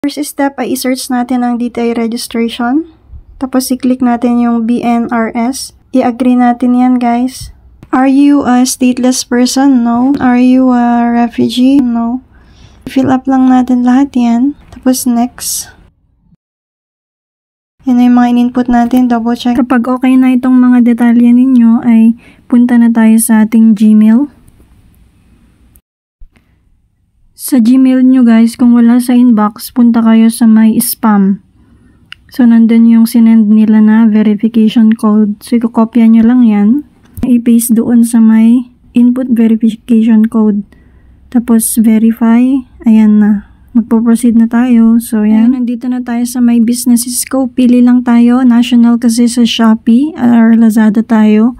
First step ay i-search natin ang DTI registration. Tapos i-click natin yung BNRS. I-agree natin yan, guys. Are you a stateless person? No. Are you a refugee? No. Fill up lang natin lahat yan. Tapos next. Yan na yung mga in-input natin. Double check. Kapag okay na itong mga detalye ninyo, ay punta na tayo sa ating Gmail. Sa Gmail nyo guys, kung wala sa inbox, punta kayo sa may spam. So, nandun yung sinend nila na verification code. So, ikokopya nyo lang yan. I-paste doon sa may input verification code. Tapos, verify. Ayan na. Magpo-proceed na tayo. So, yan. Nandito na tayo sa may business scope. Pili lang tayo. National kasi sa Shopee or Lazada tayo.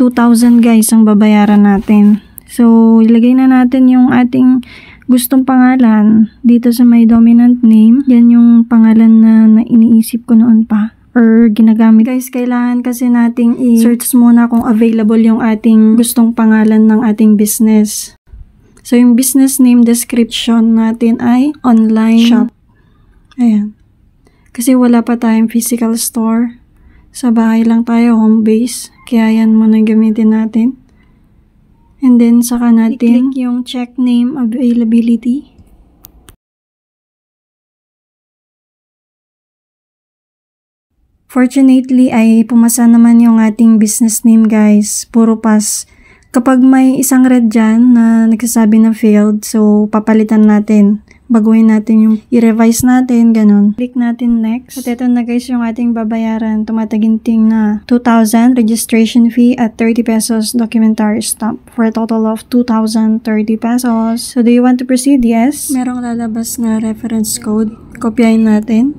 2,000 guys ang babayaran natin. So, ilagay na natin yung ating gustong pangalan dito sa may dominant name. Yan yung pangalan na iniisip ko noon pa or ginagamit. Guys, kailangan kasi nating i-search muna kung available yung ating gustong pangalan ng ating business. So, yung business name description natin ay online shop. Ayan. Kasi wala pa tayong physical store. Sa bahay lang tayo, home base. Kaya yan muna gamitin natin. And then, saka natin i-click yung check name availability. Fortunately, ay pumasa naman yung ating business name, guys. Puro pass. Kapag may isang red dyan na nagsasabi na failed, so papalitan natin. Baguhin natin yung i-revise natin, ganun. Click natin next. At ito na guys yung ating babayaran. Tumataginting na 2,000 registration fee at 30 pesos documentary stamp for a total of 2,030 pesos. So, do you want to proceed? Yes. Merong lalabas na reference code. Kopyahin natin.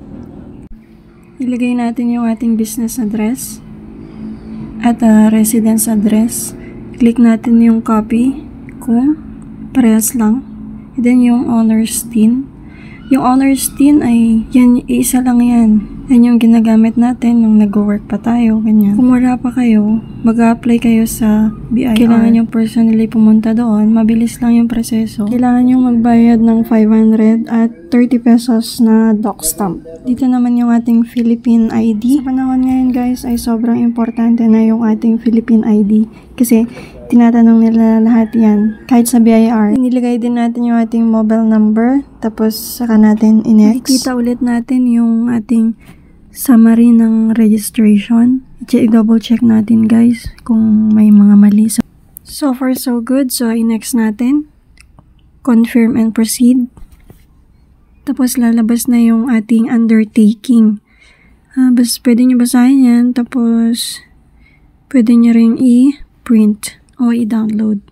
Ilagay natin yung ating business address at residence address. Click natin yung copy kung parehas lang. And then yung owner's TIN. Yung owner's TIN ay yan, isa lang yan. Yan yung ginagamit natin nung nag-work pa tayo, ganyan. Kung wala pa kayo, mag-apply kayo sa BIR. Kailangan yung personally pumunta doon. Mabilis lang yung proseso. Kailangan yung magbayad ng 500 at 30 pesos na doc stamp. Dito naman yung ating Philippine ID. Sa panahon ngayon guys ay sobrang importante na yung ating Philippine ID. Kasi tinatanong nila lahat yan. Kahit sa BIR. Nilagay din natin yung ating mobile number. Tapos saka natin i-next. Makikita ulit natin yung ating summary ng registration. I-double check natin guys kung may mga mali. So far so good. So i-next natin. Confirm and proceed. Tapos lalabas na yung ating undertaking. Bas pwede nyo basahin yan. Tapos pwede nyo rin i-print o i-download.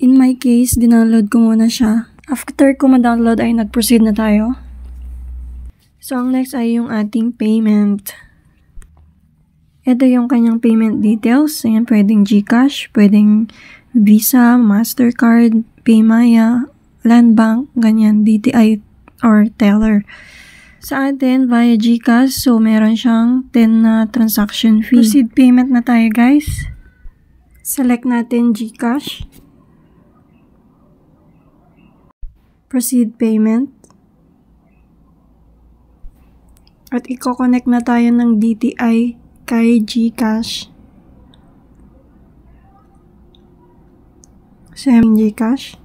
In my case, dinownload ko muna siya. After ko ma-download ay nag-proceed na tayo. So, ang next ay yung ating payment. Ito yung kanyang payment details. Ayan, pwedeng GCash, pwedeng Visa, Mastercard, Paymaya, Landbank, ganyan, DTI or Teller. Sa atin, via GCash, so meron siyang 10 na transaction fee. Proceed payment na tayo, guys. Select natin GCash. Proceed payment. At i-connect na tayo ng DTI kay GCash. So, GCash.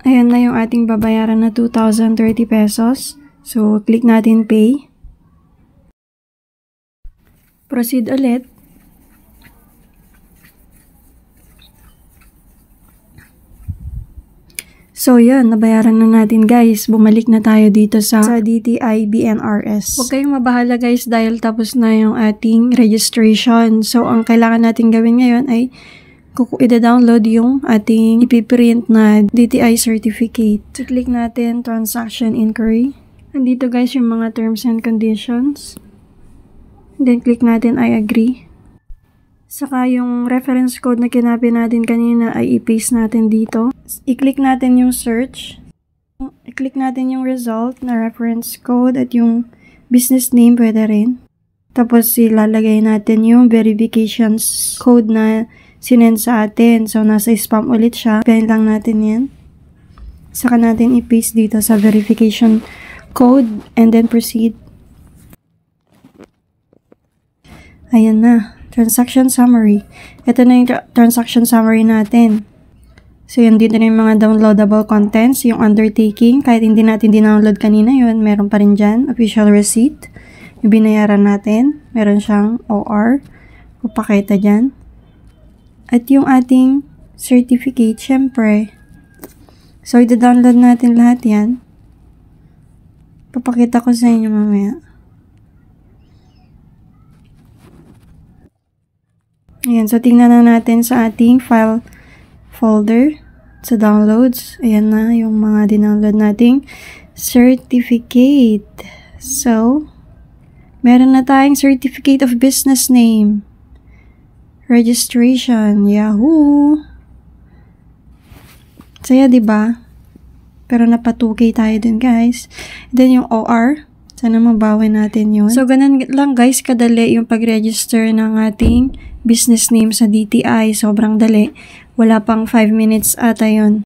Ayan na yung ating babayaran na 2,030 pesos. So, click natin pay. Proceed ulit. So, yan. Nabayaran na natin, guys. Bumalik na tayo dito sa DTI BNRS. Huwag kayong mabahala, guys, dahil tapos na yung ating registration. So, ang kailangan natin gawin ngayon ay i-download yung ating ipiprint na DTI certificate. So, click natin Transaction Inquiry. Andito, guys, yung mga terms and conditions. Then, click natin I agree. Saka yung reference code na kinopy natin kanina ay i-paste natin dito. I-click natin yung search. I-click natin yung result na reference code at yung business name pwede rin. Tapos ilalagay natin yung verification code na sinend sa atin. So nasa spam ulit siya. Ganyan lang natin yan. Saka natin i-paste dito sa verification code and then proceed. Ayan na. Transaction summary. Ito na yung transaction summary natin. So, yun dito na yung mga downloadable contents, yung undertaking. Kahit hindi natin dinownload kanina yun, meron pa rin dyan. Official receipt. Yung binayaran natin. Meron siyang OR. Pupakita dyan. At yung ating certificate, syempre. So, i-download natin lahat yan. Papakita ko sa inyo mamaya. Ayan, so tingnan na natin sa ating file folder sa downloads. Ayan na yung mga dinownload nating certificate. So, meron na tayong certificate of business name. Registration. Yahoo! Saya, diba? Pero napatuki tayo dun, guys. Then, yung OR. Sana mabawi natin yun. So, ganun lang, guys, kadali yung pag-register ng ating business name sa DTI. Sobrang dali. Wala pang 5 minutes ata yun.